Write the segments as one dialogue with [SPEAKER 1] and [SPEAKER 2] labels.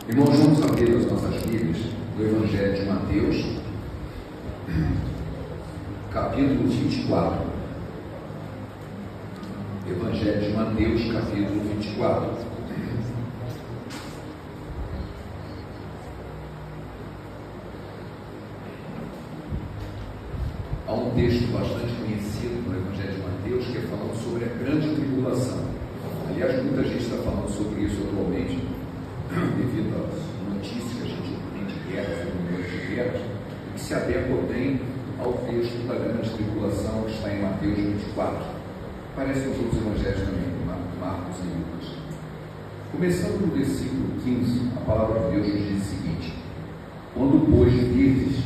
[SPEAKER 1] Irmãos, vamos abrir as nossas Bíblias no Evangelho de Mateus, capítulo 24. Evangelho de Mateus, capítulo 24. Há um texto bastante conhecido no Evangelho de Mateus que é falando sobre a grande tribulação. Aliás, muita gente está falando sobre isso atualmente, devido às notícias que a gente tem de guerras e rumores de guerras, que se adequam bem ao texto da grande tribulação que está em Mateus 24. Parece os outros evangelhos também, Marcos e Lucas. Começando no versículo 15, a palavra de Deus nos diz o seguinte: quando, pois, virdes,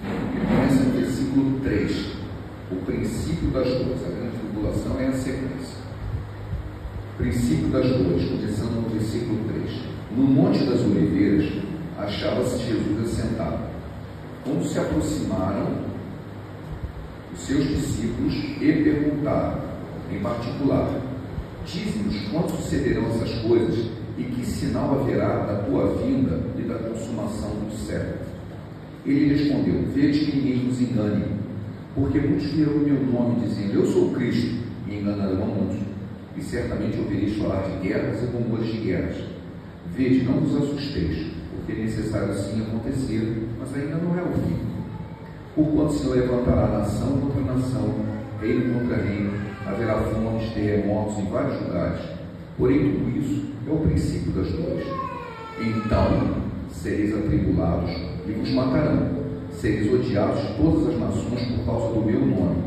[SPEAKER 1] ele começa no versículo 3, o princípio das dores. A grande tribulação é a sequência. Princípio das dores, começando no versículo 3. No Monte das Oliveiras achava-se Jesus assentado. Quando se aproximaram os seus discípulos e perguntaram, em particular: dize-nos quando sucederão essas coisas e que sinal haverá da tua vinda e da consumação do século? Ele respondeu: vede que ninguém nos engane, porque muitos virão em meu nome dizendo: eu sou Cristo, e enganarão a muitos. E certamente ouvireis falar de guerras e rumores de guerras. Vede, não vos assusteis, porque é necessário sim acontecer, mas ainda não é o fim. Porquanto se levantará nação contra nação, reino contra reino, haverá fomes, terremotos em vários lugares. Porém, tudo isso é o princípio das dores. Então sereis atribulados e vos matarão. Sereis odiados de todas as nações por causa do meu nome.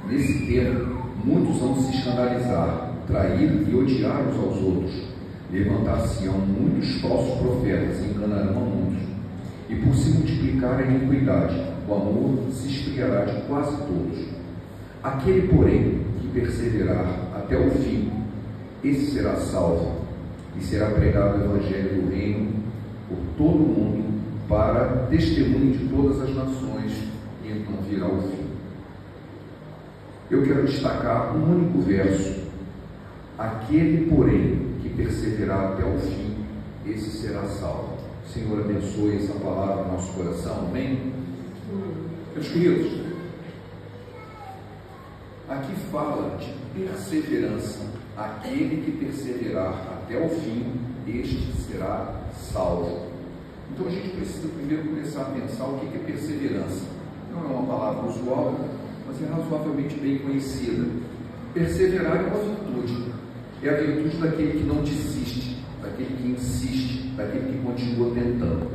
[SPEAKER 1] Nesse tempo, muitos vão se escandalizar, trair e odiar uns aos outros. Levantar-se-ão muitos falsos profetas e enganarão a muitos. E por se multiplicar a iniquidade, o amor se esfriará de quase todos. Aquele, porém, que perseverar até o fim, esse será salvo, e será pregado o Evangelho do Reino por todo o mundo, para testemunho de todas as nações, e então virá o fim. Eu quero destacar um único verso: aquele, porém, que perseverar até o fim, esse será salvo. Senhor, abençoe essa palavra no nosso coração, amém? Meus queridos, aqui fala de perseverança. Aquele que perseverar até o fim, este será salvo. Então a gente precisa primeiro começar a pensar o que é perseverança. Não é uma palavra usual, mas é razoavelmente bem conhecida. Perseverar é uma virtude. É a virtude daquele que não desiste, daquele que insiste, daquele que continua tentando.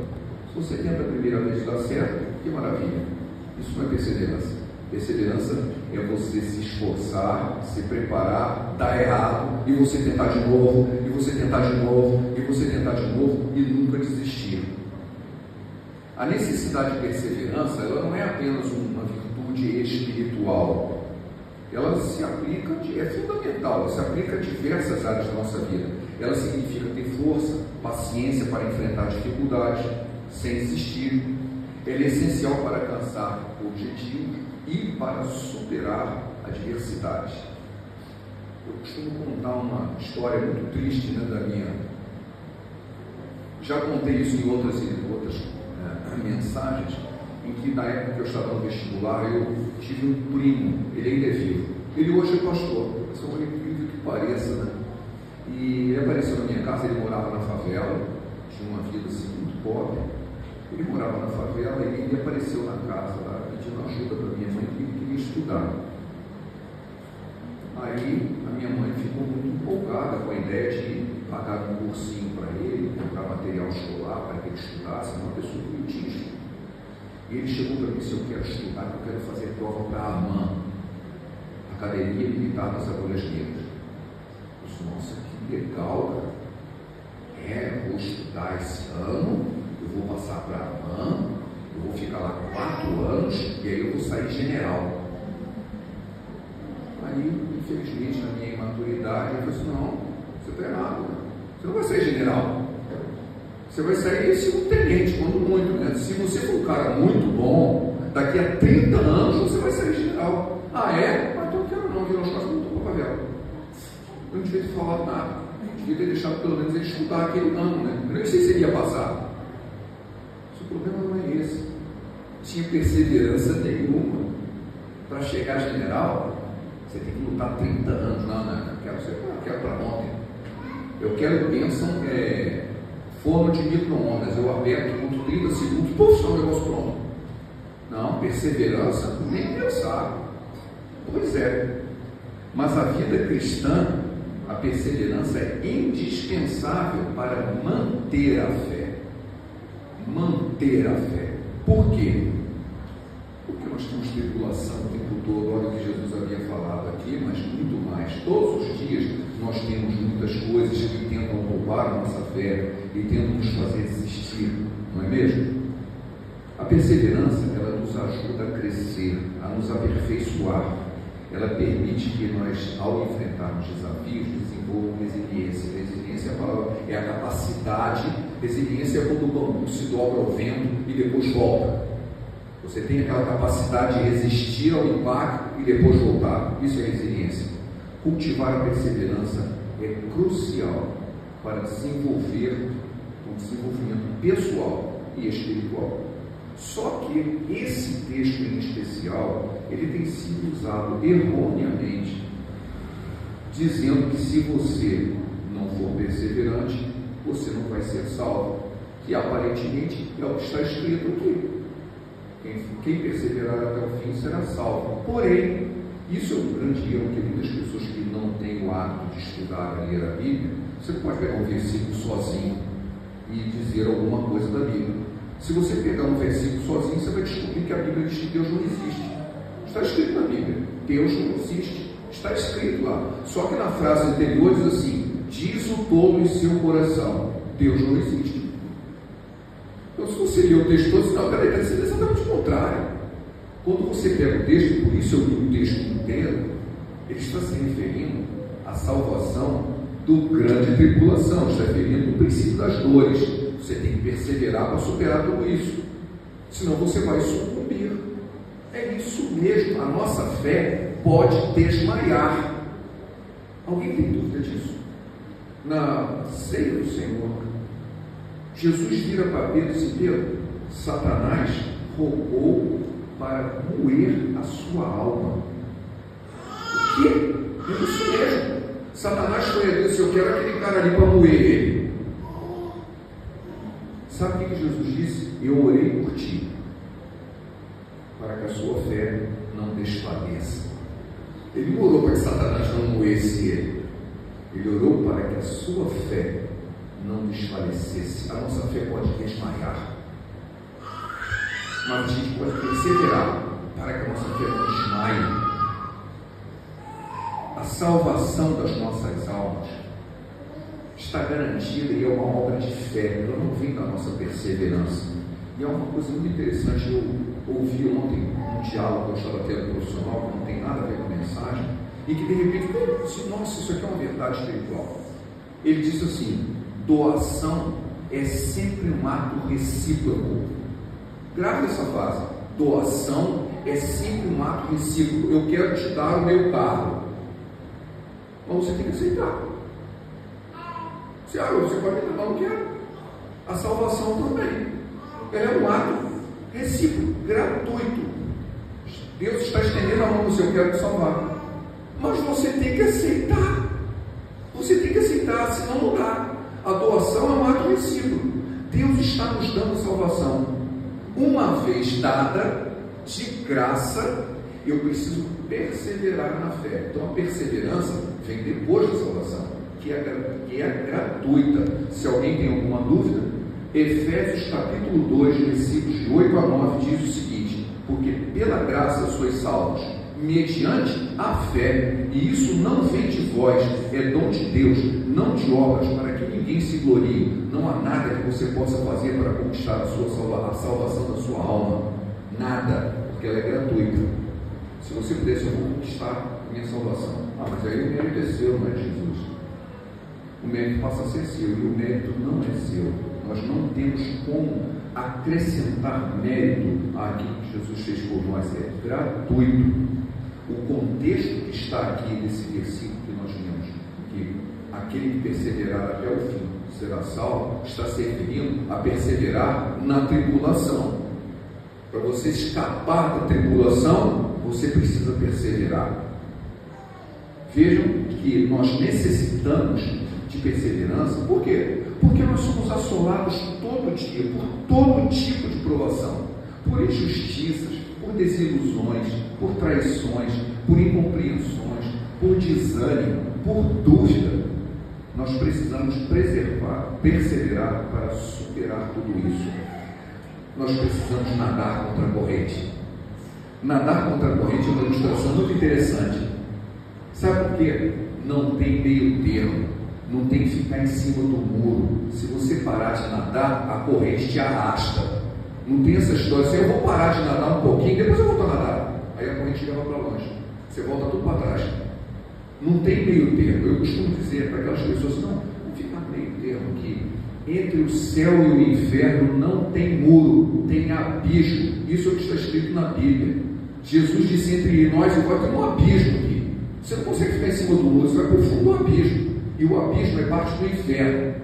[SPEAKER 1] Se você tenta a primeira vez e dá certo, que maravilha. Isso não é perseverança. Perseverança é você se esforçar, se preparar, dar errado, e você tentar de novo, e você tentar de novo, e você tentar de novo, e nunca desistir. A necessidade de perseverança, ela não é apenas uma virtude espiritual. Ela se aplica, é fundamental, ela se aplica a diversas áreas da nossa vida. Ela significa ter força, paciência para enfrentar dificuldades, sem desistir. Ela é essencial para alcançar objetivos e para superar adversidades. Eu costumo contar uma história muito triste, da minha. Já contei isso em outras mensagens, em que na época que eu estava no vestibular, eu tive um primo, ele ainda é vivo. Ele hoje é pastor, isso é uma incrível que pareça, né? E ele apareceu na minha casa. Ele morava na favela, tinha uma vida assim muito pobre. Ele morava na favela e ele apareceu na casa lá, pedindo ajuda para minha mãe, que ele queria estudar. Aí a minha mãe ficou muito empolgada com a ideia de pagar um cursinho para ele, comprar material escolar para que ele estudasse. Uma pessoa que tinha estudo. E ele chegou para mim: se eu quero estudar, eu quero fazer prova para a AMAN, Academia Militar das Agulhas Negras. Eu disse: nossa, que legal, cara. Vou estudar esse ano, eu vou passar para a AMAN, eu vou ficar lá 4 anos e aí eu vou sair general. Aí, infelizmente, na minha imaturidade, eu falei assim: não, você está errado, né? Você não vai sair general, você vai sair segundo-tenente, quando muito, né? Se você for um cara muito bom, daqui a 30 anos você vai sair general. Ah, é? Mas então eu quero não, virar as costas, não estou para a favela. Eu não devia ter falado nada. Eu devia ter deixado pelo menos ele estudar aquele ano, né? Eu nem sei se ele ia passar. Mas o problema não é esse. Tinha perseverança nenhuma. Para chegar a general, você tem que lutar 30 anos. Não quero para ontem. Eu quero bênção, forno de micro-ondas. Eu aperto por 30 segundos, puf, só um negócio pronto. Não, perseverança, nem pensar. Pois é. Mas a vida cristã, a perseverança é indispensável para manter a fé. Manter a fé. Por quê? Porque nós temos tribulação o tempo todo, olha o que Jesus havia falado aqui, mas muito mais. Todos os dias nós temos muitas coisas que tentam roubar a nossa fé e tentam nos fazer desistir, não é mesmo? A perseverança, ela nos ajuda a crescer, a nos aperfeiçoar. Ela permite que nós, ao enfrentarmos desafios, desenvolvamos resiliência. Resiliência é a capacidade, resiliência é quando o bambu se dobra ao vento e depois volta. Você tem aquela capacidade de resistir ao impacto e depois voltar. Isso é resiliência. Cultivar a perseverança é crucial para desenvolver o desenvolvimento pessoal e espiritual. Só que esse texto em especial, ele tem sido usado erroneamente, dizendo que se você não for perseverante, você não vai ser salvo, que aparentemente é o que está escrito aqui. Quem perseverar até o fim será salvo. Porém, isso é um grande erro que muitas pessoas que não têm o hábito de estudar e ler a Bíblia, você pode pegar um versículo sozinho e dizer alguma coisa da Bíblia. Se você pegar um versículo sozinho, você vai descobrir que a Bíblia diz que Deus não existe. Está escrito na Bíblia, Deus não existe. Está escrito lá. Só que na frase anterior diz assim: diz o tolo em seu coração, Deus não existe. Então, se você ler o texto todo, não, peraí, deve ser exatamente o contrário. Quando você pega o texto, por isso eu li o texto inteiro, ele está se referindo à salvação do grande tribulação, está se referindo ao princípio das dores. Você tem que perseverar para superar tudo isso, senão você vai sucumbir. É isso mesmo, a nossa fé pode desmaiar. Alguém tem dúvida disso? Na ceia do Senhor, Jesus vira para Pedro e diz: Pedro, Satanás roubou para moer a sua alma. O quê? É isso mesmo. Satanás foi a Deus e disse: eu quero aquele cara ali para moer ele. Sabe o que Jesus disse? Eu orei por ti, para que a sua fé não desfaleça. Ele não orou para que Satanás não moesse ele. Ele orou para que a sua fé não desfalecesse. A nossa fé pode desmaiar, mas a gente pode perseverar para que a nossa fé não desmaie. A salvação das nossas almas está garantida e é uma obra de fé, ela não vem da nossa perseverança. E é uma coisa muito interessante, eu ouvi ontem um diálogo que eu estava tendo profissional, que não tem nada a ver com a mensagem, e que de repente eu disse: nossa, isso aqui é uma verdade espiritual. Ele disse assim: doação é sempre um ato recíproco. Grave essa frase: doação é sempre um ato recíproco. Eu quero te dar o meu carro, mas você tem que aceitar. Você pode me dar, não quero. A salvação também, ela é um ato recíproco, gratuito. Deus está estendendo a mão no seu: eu quero te salvar, mas você tem que aceitar. Você tem que aceitar, senão não dá. A doação é um ato recíproco. Deus está nos dando salvação. Uma vez dada, de graça, eu preciso perseverar na fé. Então a perseverança vem depois da salvação, que é gratuita. Se alguém tem alguma dúvida, Efésios capítulo 2, versículos de 8 a 9 diz o seguinte: porque pela graça sois salvos, mediante a fé, e isso não vem de vós, é dom de Deus, não de obras, para que ninguém se glorie. Não há nada que você possa fazer para conquistar a salvação da sua alma. Nada, porque ela é gratuita. Se você pudesse, eu vou conquistar a minha salvação. Mas aí o mérito é seu, não é Jesus. O mérito passa a ser seu, e o mérito não é seu. Nós não temos como acrescentar mérito àquilo que Jesus fez por nós. É gratuito. O contexto que está aqui nesse versículo que nós lemos que aquele que perseverar até o fim será salvo, está se referindo a perseverar na tribulação. Para você escapar da tribulação, você precisa perseverar. Vejam que nós necessitamos de perseverança. Por quê? Porque nós somos assolados todo dia por todo tipo de provação, por injustiças, por desilusões, por traições, por incompreensões, por desânimo, por dúvida. Nós precisamos perseverar para superar tudo isso. Nós precisamos nadar contra a corrente. Nadar contra a corrente é uma ilustração muito interessante. Sabe por quê? Não tem meio termo, não tem que ficar em cima do muro. Se você parar de nadar, a corrente te arrasta. Não tem essa história assim, eu vou parar de nadar um pouquinho, depois eu volto a nadar. Aí a corrente leva para longe. Você volta tudo para trás. Não tem meio termo. Eu costumo dizer para aquelas pessoas, não fica meio termo, que entre o céu e o inferno não tem muro, tem abismo. Isso é o que está escrito na Bíblia. Jesus disse, entre nós e vós tem um abismo aqui. Você não consegue ficar em cima do muro, você vai para o fundo do abismo. E o abismo é parte do inferno.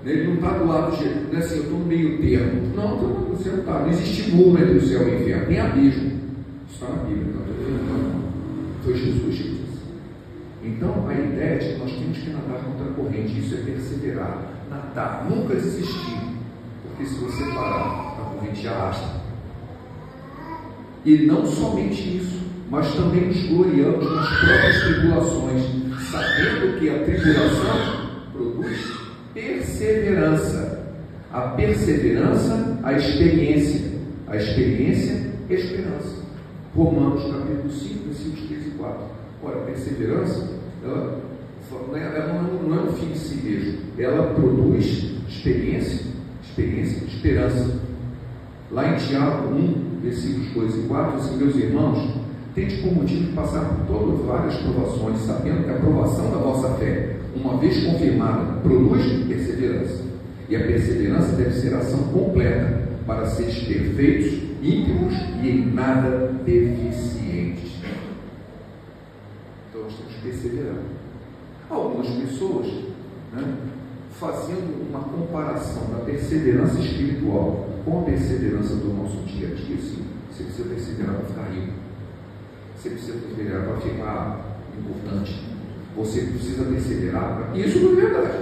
[SPEAKER 1] Ele não está do lado de, não é assim, eu estou no meio termo. Não, você não está. Não existe muro entre o céu e o inferno, tem abismo. Isso está na Bíblia. Então, foi Jesus que disse. Então, a ideia é de que nós temos que nadar contra a corrente. Isso é perseverar, nadar, nunca desistir. Porque se você parar, a corrente arrasta. E não somente isso, mas também nos gloriamos nas próprias tribulações, sabendo que a tribulação produz perseverança. A perseverança, a experiência. A experiência, a esperança. Romanos capítulo 5, versículos 3 e 4. Ora, a perseverança, ela não é um fim em si mesmo. Ela produz experiência, esperança. Lá em Tiago 1, versículos 2 e 4, assim, meus irmãos, tende como motivo de passar por todas várias provações, sabendo que a provação da vossa fé, uma vez confirmada, produz perseverança. E a perseverança deve ser ação completa, para seres perfeitos, íntegros e em nada deficientes. Então nós temos que perseverar. Algumas pessoas, fazendo uma comparação da perseverança espiritual com a perseverança do nosso dia a dia, sim, você precisa perseverar para ficar rico. Você precisa perseverar para ficar importante. Você precisa perseverar para... Isso não é verdade.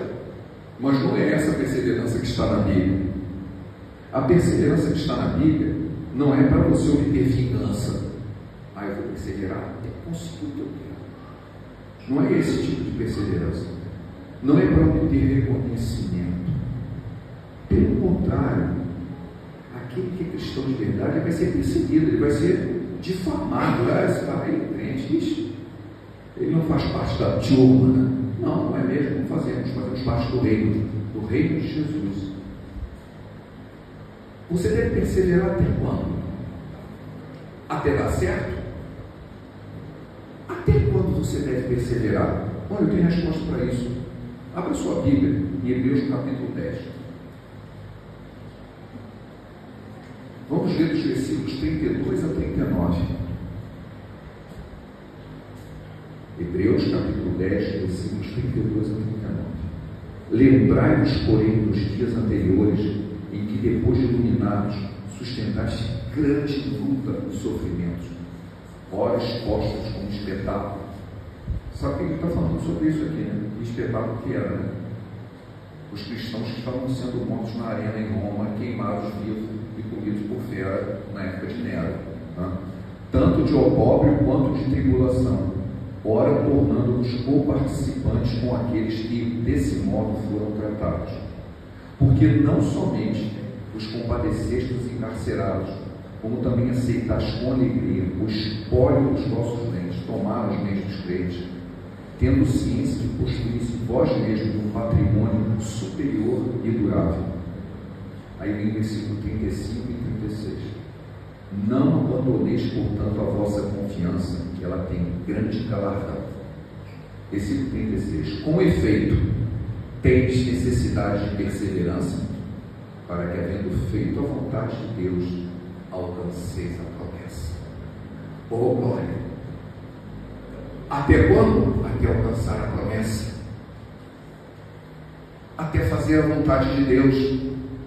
[SPEAKER 1] Mas não é essa perseverança que está na Bíblia. A perseverança que está na Bíblia não é para você obter vingança. Eu vou perseverar até conseguir o que eu quero. Não é esse tipo de perseverança. Não é para obter reconhecimento. Pelo contrário, aquele que é cristão de verdade vai ser perseguido, ele vai ser difamado. Esse cara aí é crente, ele não faz parte da turma. Não é mesmo, não fazemos parte do reino de Jesus. Você deve perseverar até quando? Até dar certo? Até quando você deve perseverar? Olha, eu tenho resposta para isso. Abra sua Bíblia em Hebreus capítulo 10. Vamos ler os versículos 32 a 39. Hebreus capítulo 10, versículos 32 a 39. Lembrai-vos, porém, dos dias anteriores, em que, depois de iluminados, sustentaste grande luta e sofrimentos, ora expostos como espetáculo. Sabe o que ele está falando sobre isso aqui, né? Espetáculo que era, né? Os cristãos que estavam sendo mortos na arena em Roma, queimados vivos e comidos por fera na época de Nero, né? Tanto de opróbrio quanto de tribulação, ora tornando-nos co-participantes com aqueles que desse modo foram tratados. Porque não somente os compadecestes dos encarcerados, como também aceitais com alegria o espólio dos vossos bens, tomaram os bens dos crentes, tendo ciência de possuir-se vós mesmos um patrimônio superior e durável. Aí vem o versículo 35 e 36. Não abandoneis, portanto, a vossa confiança, que ela tem grande galardão. Versículo 36. Com efeito, tendes necessidade de perseverança, para que, havendo feito a vontade de Deus, alcanceis a promessa. Oh glória! Até quando? Até alcançar a promessa. até fazer a vontade de Deus,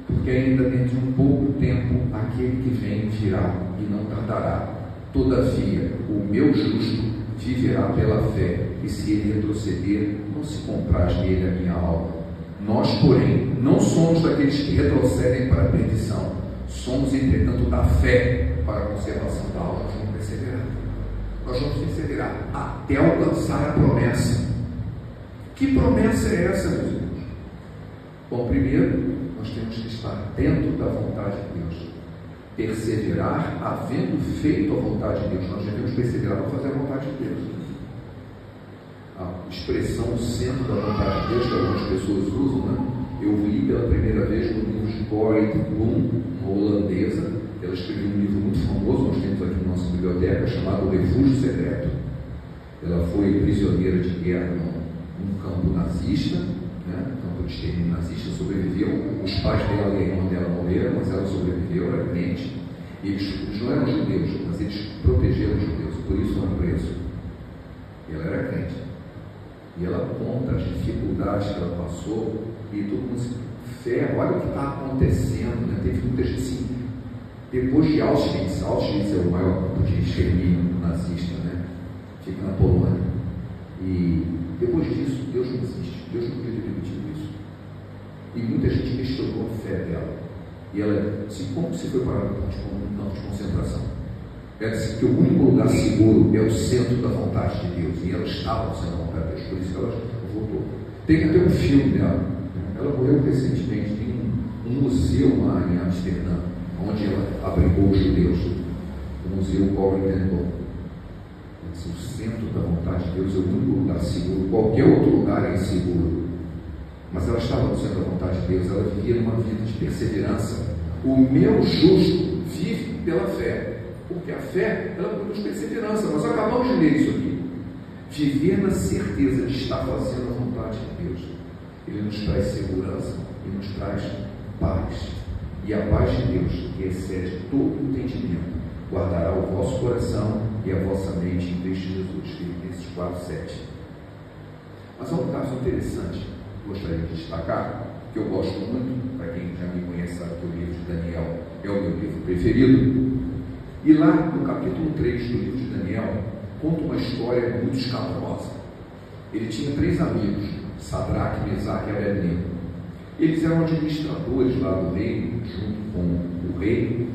[SPEAKER 1] porque ainda dentro de um pouco tempo aquele que vem virá e não tardará. Todavia, o meu justo viverá pela fé, e se ele retroceder, não se compraz nele a minha alma. Nós, porém, não somos daqueles que retrocedem para a perdição, somos, entretanto, da fé para a conservação da alma. Nós vamos perseverar. Nós vamos perseverar até alcançar a promessa. Que promessa é essa, meus irmãos? Bom, primeiro, nós temos que estar dentro da vontade de Deus. Perseverar, havendo feito a vontade de Deus. Nós devemos perseverar para fazer a vontade de Deus. A expressão centro da vontade de Deus que algumas pessoas usam, né? Eu li pela primeira vez no livro de Corrie Bloem, uma holandesa. Ela escreveu um livro muito famoso, nós temos aqui na nossa biblioteca, chamado O Refúgio Secreto. Ela foi prisioneira de guerra num campo nazista, né? Campo de extermínio nazista, sobreviveu. Os pais dela e a irmã dela morreram, mas ela sobreviveu, era crente. Eles não eram judeus, mas eles protegeram os judeus, por isso foram presos. E ela era crente. E ela conta as dificuldades que ela passou, e todo mundo se fé, olha o que está acontecendo, né? Teve muita gente assim, depois de Auschwitz é o maior campo de extermínio nazista, né? Fica na Polônia. E depois disso, Deus não existe, Deus não podia ter permitido isso. E muita gente questionou a fé dela. E ela disse, como você foi para um campo de concentração? Ela disse que o único lugar seguro é o centro da vontade de Deus. E ela estava no centro da vontade de Deus, por isso que ela voltou. Tem até um filme dela. Ela morreu recentemente. Tem um museu lá em Amsterdã, onde ela abrigou os judeus. O Museu Corrie Ten Boom. O centro da vontade de Deus é o único lugar seguro. Qualquer outro lugar é inseguro. Mas ela estava no centro da vontade de Deus. Ela vivia numa vida de perseverança. O meu justo vive pela fé. Porque a fé, ela produz perseverança. Nós acabamos de ler isso aqui. Viver na certeza de estar fazendo a vontade de Deus. Ele nos traz segurança e nos traz paz. E a paz de Deus, que excede todo entendimento, guardará o vosso coração e a vossa mente em Cristo Jesus. Filipenses 4:7. Mas há um caso interessante que gostaria de destacar, que eu gosto muito, para quem já me conhece sabe que o livro de Daniel é o meu livro preferido. E lá no capítulo 3 do livro de Daniel, conta uma história muito escabrosa. Ele tinha 3 amigos, Sadraque, Mesaque e Abednego. Eles eram administradores lá do reino, junto com o rei,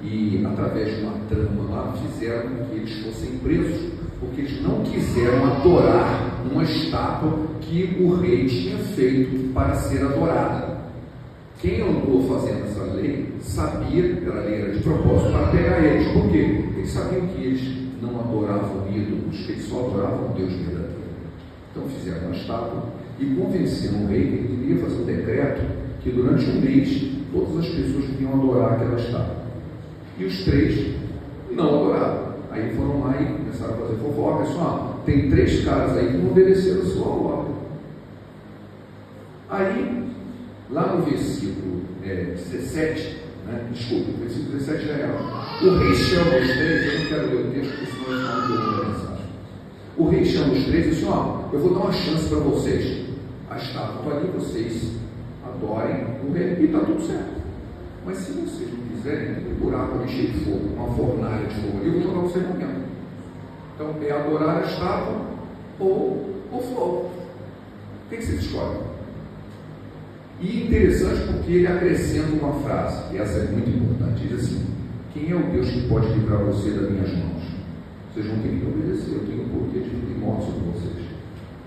[SPEAKER 1] e através de uma trama lá, fizeram com que eles fossem presos, porque eles não quiseram adorar uma estátua que o rei tinha feito para ser adorada. Quem andou fazendo essa lei sabia que a lei era de propósito para pegar eles. Por quê? Eles sabiam que eles não adoravam ídolos, que eles só adoravam Deus verdadeiro. Então fizeram uma estátua e convenceram o rei que ele queria fazer um decreto que durante um mês todas as pessoas deviam adorar aquela estátua. E os 3 não adoraram. Aí foram lá e começaram a fazer fofoca. Pessoal, tem 3 caras aí que não obedeceram a sua ordem. Aí, lá no versículo 17, né? Desculpa, o versículo 17 já é. O rei chama os 3, eu não quero ler o texto, porque senão eu falo de outra mensagem. O rei chama os 3 e diz assim, eu vou dar uma chance para vocês. A estátua ali, vocês adorem o rei e está tudo certo. Mas se vocês não quiserem, tem um buraco ali cheio de fogo, uma fornalha de fogo ali, eu vou jogar vocês no mesmo. Então é adorar a estátua ou o fogo. O que vocês escolhem? E interessante porque ele acrescenta uma frase, e essa é muito importante, diz assim, quem é o Deus que pode livrar você das minhas mãos? Vocês vão ter que obedecer, eu tenho o poder de vida e morte sobre vocês.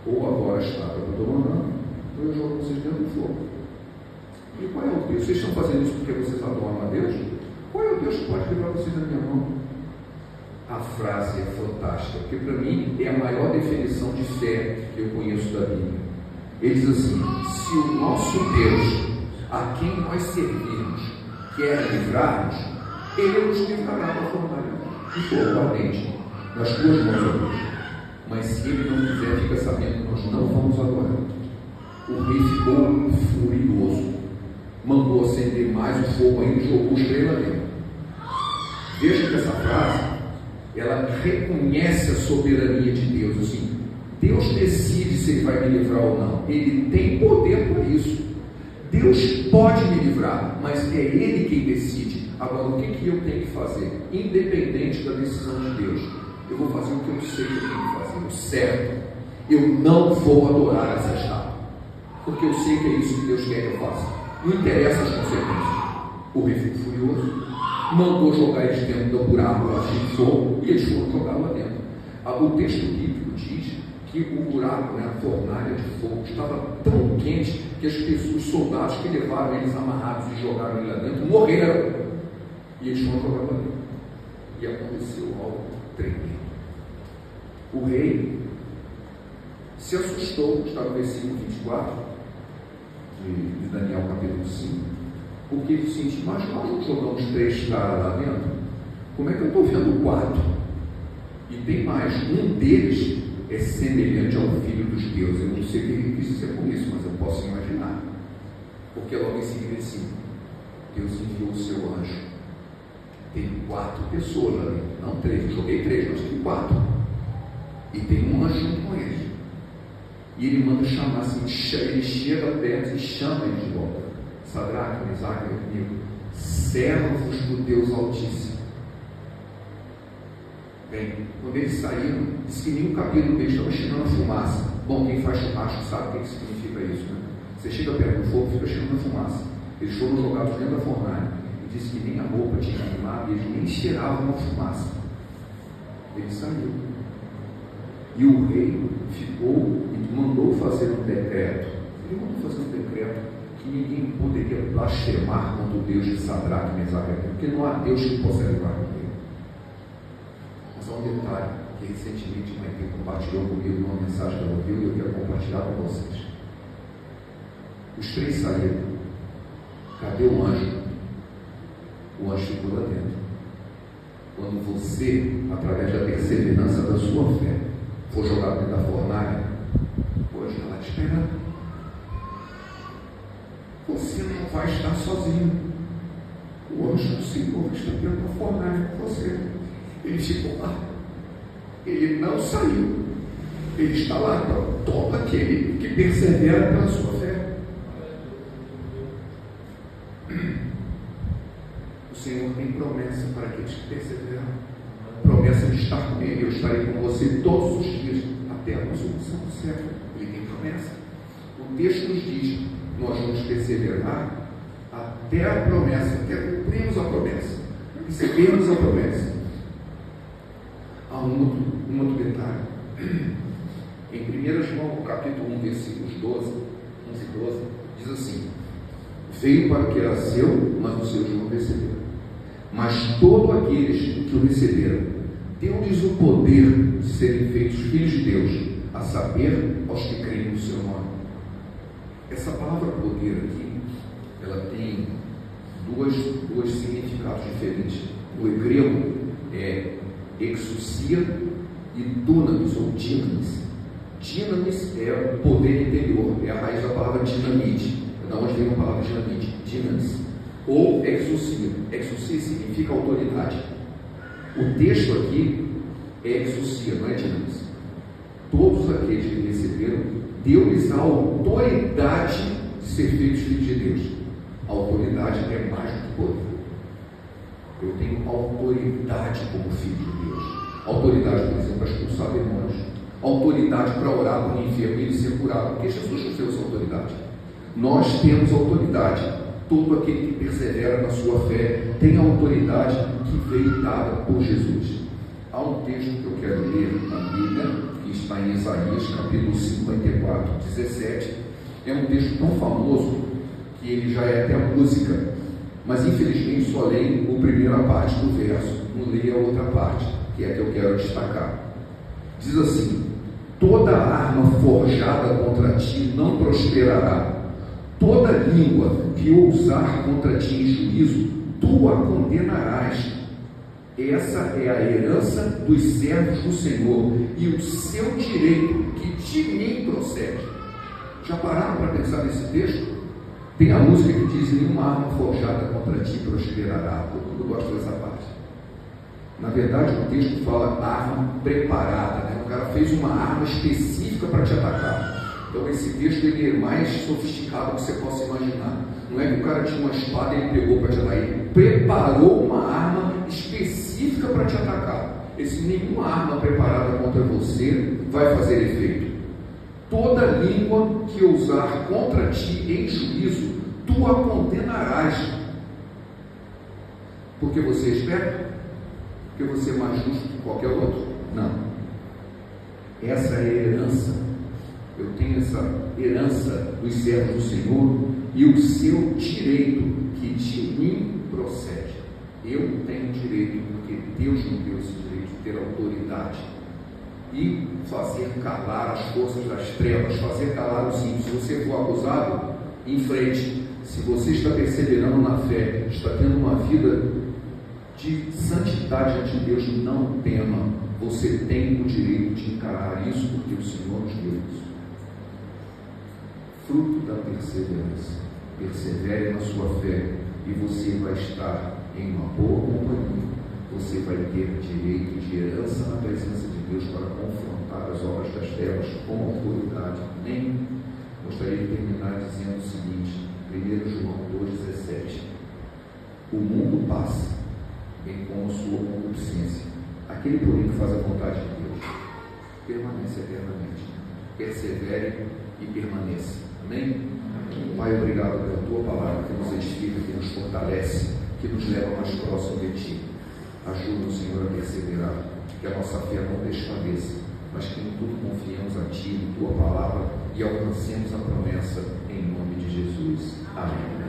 [SPEAKER 1] Ou agora a estátua que eu estou mandando, ou eu jogo vocês dentro do fogo. E qual é o Deus? Vocês estão fazendo isso porque vocês adoram a Deus? Qual é o Deus que pode livrar vocês da minha mão? A frase é fantástica, porque para mim é a maior definição de fé que eu conheço da Bíblia. Ele diz assim, se o nosso Deus, a quem nós servirmos, quer livrar-nos, Ele nos livrará da fornalha e fogo ardente nas tuas mãos, ó Deus. Mas se Ele não quiser, fica sabendo que nós não vamos adorar. O rei ficou furioso, mandou acender mais o fogo ainda e jogou os 3 lá dentro. Veja que essa frase, ela reconhece a soberania de Deus, assim, Deus decide se Ele vai me livrar ou não. Ele tem poder para isso. Deus pode me livrar, mas é Ele quem decide. Agora, o que eu tenho que fazer? Independente da decisão de Deus, eu vou fazer o que eu sei que eu tenho que fazer, o certo. Eu não vou adorar essa estátua, porque eu sei que é isso que Deus quer que eu faça. Não interessa as consequências. O rei ficou furioso, mandou jogar eles dentro do buraco lá cheio de fogo, e eles foram jogar lá dentro. O texto bíblico diz que o buraco, a fornalha de fogo, estava tão quente que os soldados que levaram eles amarrados e jogaram ele lá dentro morreram. E eles foram jogar lá dentro. E aconteceu algo tremendo. O rei se assustou, está no versículo 24 de Daniel capítulo 5, porque ele disse: mas nós não jogamos 3 caras lá dentro, como é que eu estou vendo 4? E tem mais, um deles é semelhante ao filho dos deuses. Eu não sei o que ele quis dizer com isso, mas eu posso imaginar, porque logo em seguida assim, Deus enviou o seu anjo. Tem 4 pessoas lá dentro, não 3, eu joguei 3, mas tem 4, e tem um anjo junto com eles. E ele manda chamar assim, ele chega perto e chama ele de volta. Sadraque, Mesaque e Abednego, servos do Deus Altíssimo. Bem, quando eles saíram, disse que nem o cabelo deles estava cheirando a fumaça. Bom, quem faz churrasco sabe o que significa isso, né? Você chega perto do fogo, fica cheirando a fumaça. Eles foram jogados dentro da fornalha, e disse que nem a roupa tinha queimado, e eles nem cheiravam a fumaça. Ele saiu. E o rei ficou e mandou fazer um decreto. Ele mandou fazer um decreto que ninguém poderia blasfemar contra o Deus de Sadraque, Mesaque e Abednego, porque não há Deus que possa livrar com ele. Mas há um detalhe que recentemente uma irmã compartilhou comigo numa mensagem que ela ouviu e eu quero compartilhar com vocês. Os 3 saíram. Cadê o anjo? O anjo ficou lá dentro. Quando você, através da perseverança da sua fé, for jogado dentro da fornalha, hoje ela te esperando. Você não vai estar sozinho. O anjo do Senhor está dentro da fornalha com você. Ele ficou lá. Ele não saiu. Ele está lá para todo aquele que persevera pela sua fé. O Senhor tem promessa para aqueles que perseveram. Promessa de estar com Ele. Eu estarei com você todos os dias até a resolução do século. Ele tem promessa. O texto nos diz: nós vamos perseverar até a promessa, até cumprirmos a promessa, recebemos a promessa. Há um outro detalhe. Em 1 João capítulo 1, versículos 11 e 12, diz assim: veio para o que era seu, mas os seus não receberam. Mas todos aqueles que o receberam, deu-lhes o poder de serem feitos filhos de Deus, a saber, aos que creem no seu nome. Essa palavra poder aqui, ela tem dois significados diferentes. No grego é exousia e dunamis, ou dinamis. Dinamis é o poder interior, é a raiz da palavra dinamite, é da onde vem a palavra dinamite, dinamis. Ou exousia. Exousia significa autoridade. O texto aqui é exousia, não é dinamis. Todos aqueles que receberam, deu-lhes a autoridade de ser feitos filhos de Deus. A autoridade é mais do que poder. Eu tenho autoridade como filho de Deus. Autoridade, por exemplo, para expulsar demônios. Autoridade para orar por um enfermo e ele ser curado. Porque Jesus nos deu essa autoridade. Nós temos autoridade. Todo aquele que persevera na sua fé tem a autoridade que veio dada por Jesus. Há um texto que eu quero ler na Bíblia, que está em Isaías, capítulo 54, 17. É um texto tão famoso que ele já é até música, mas infelizmente só leio a primeira parte do verso, não leio a outra parte, que é a que eu quero destacar. Diz assim: toda arma forjada contra ti não prosperará. Toda língua que ousar contra ti em juízo, tu a condenarás. Essa é a herança dos servos do Senhor e o seu direito que de mim procede. Já pararam para pensar nesse texto? Tem a música que diz: nenhuma arma forjada contra ti prosperará. Todo mundo gosta dessa parte. Na verdade, o texto fala arma preparada, né? O cara fez uma arma específica para te atacar. Então esse texto ele é mais sofisticado que você possa imaginar. Não é que o cara tinha uma espada e ele pegou para te atacar, ele preparou uma arma específica para te atacar. Nenhuma arma preparada contra você vai fazer efeito. Toda língua que ousar contra ti em juízo, tu a condenarás. Porque você é esperto? Porque você é mais justo que qualquer outro? Não. Essa é a herança. Eu tenho essa herança dos servos do Senhor e o seu direito que de mim procede. Eu tenho direito, porque Deus me deu esse direito de ter autoridade e fazer calar as forças das trevas, fazer calar os ímpios. Se você for acusado, em frente. Se você está perseverando na fé, está tendo uma vida de santidade ante Deus, não tema. Você tem o direito de encarar isso, porque o Senhor nos deu isso. Fruto da perseverança. Persevere na sua fé e você vai estar em uma boa companhia. Você vai ter direito de herança na presença de Deus para confrontar as obras das trevas com autoridade. Nem gostaria de terminar dizendo o seguinte: 1 João 2,17: o mundo passa, bem como sua concupiscência. Aquele, porém, que faz a vontade de Deus permanece eternamente. Persevere e permaneça. Amém? Pai, obrigado pela tua palavra que nos edifica, que nos fortalece, que nos leva mais próximo de ti. Ajuda o Senhor a perseverar, que a nossa fé não desfaleça, mas que em tudo confiemos a ti, em tua palavra, e alcancemos a promessa em nome de Jesus. Amém.